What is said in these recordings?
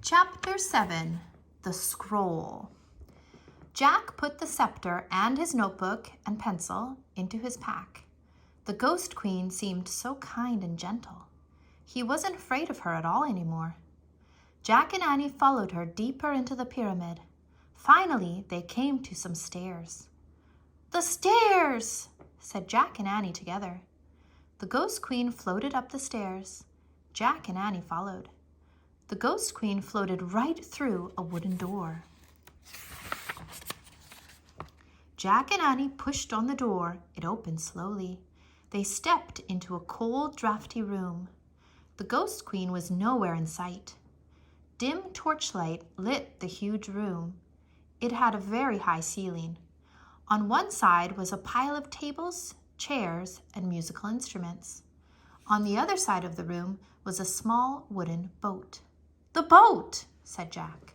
Chapter 7. The Scroll. Jack put the scepter and his notebook and pencil into his pack. The Ghost Queen seemed so kind and gentle. He wasn't afraid of her at all anymore. Jack and Annie followed her deeper into the pyramid. Finally, they came to some stairs. "The stairs!" said Jack and Annie together. The Ghost Queen floated up the stairs. Jack and Annie followed. The Ghost Queen floated right through a wooden door. Jack and Annie pushed on the door. It opened slowly. They stepped into a cold, drafty room. The Ghost Queen was nowhere in sight. Dim torchlight lit the huge room. It had a very high ceiling. On one side was a pile of tables, chairs, and musical instruments. On the other side of the room was a small wooden boat. "The boat," said Jack.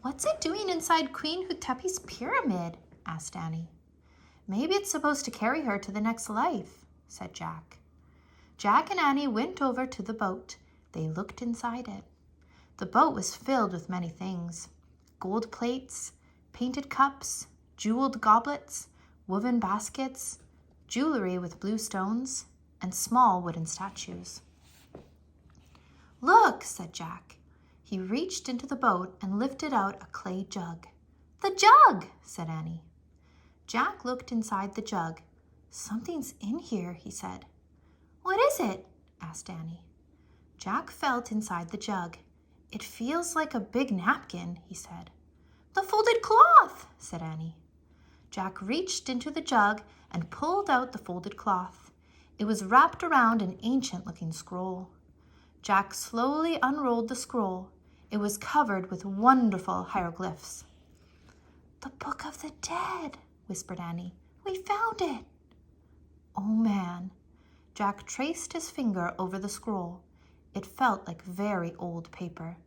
"What's it doing inside Queen Hutepi's pyramid?" asked Annie. "Maybe it's supposed to carry her to the next life," said Jack. Jack and Annie went over to the boat. They looked inside it. The boat was filled with many things: gold plates, painted cups, jeweled goblets, woven baskets, jewelry with blue stones, and small wooden statues. "Look," said Jack. He reached into the boat and lifted out a clay jug. "The jug," said Annie. Jack looked inside the jug. "Something's in here," he said. "What is it?" asked Annie. Jack felt inside the jug. "It feels like a big napkin," he said. "The folded cloth," said Annie. Jack reached into the jug and pulled out the folded cloth. It was wrapped around an ancient-looking scroll. Jack slowly unrolled the scroll. It was covered with wonderful hieroglyphs. "The Book of the Dead," whispered Annie. "We found it." "Oh, man." Jack traced his finger over the scroll. It felt like very old paper.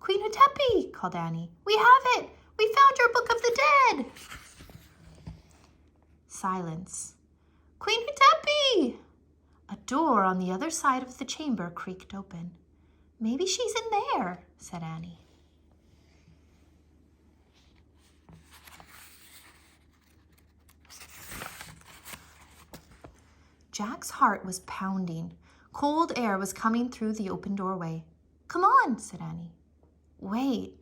"Queen Hutepi," called Annie. "We have it! We found your Book of the Dead!" Silence. "Queen Hutepi!" A door on the other side of the chamber creaked open. "Maybe she's in there," said Annie. Jack's heart was pounding. Cold air was coming through the open doorway. "Come on," said Annie. "Wait."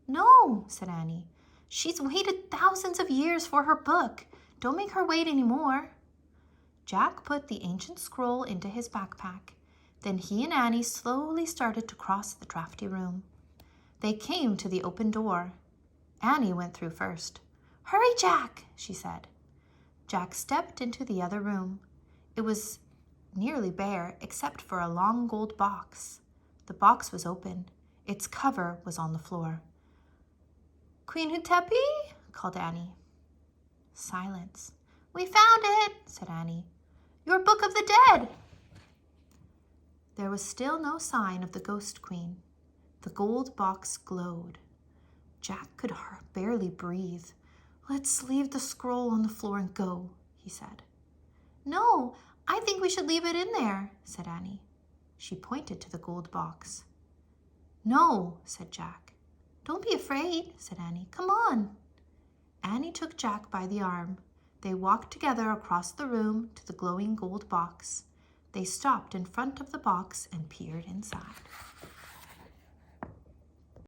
"No," said Annie. "She's waited thousands of years for her book. Don't make her wait anymore." Jack put the ancient scroll into his backpack. Then he and Annie slowly started to cross the drafty room. They came to the open door. Annie went through first. "Hurry, Jack," she said. Jack stepped into the other room. It was nearly bare except for a long gold box. The box was open. Its cover was on the floor. "Queen Hutepi?" called Annie. Silence. "We found it," said Annie. "Your Book of the Dead." There was still no sign of the Ghost Queen. The gold box glowed. Jack could barely breathe. "Let's leave the scroll on the floor and go," he said. "No, I think we should leave it in there," said Annie. She pointed to the gold box. "No," said Jack. "Don't be afraid," said Annie. "Come on." Annie took Jack by the arm. They walked together across the room to the glowing gold box. They stopped in front of the box and peered inside.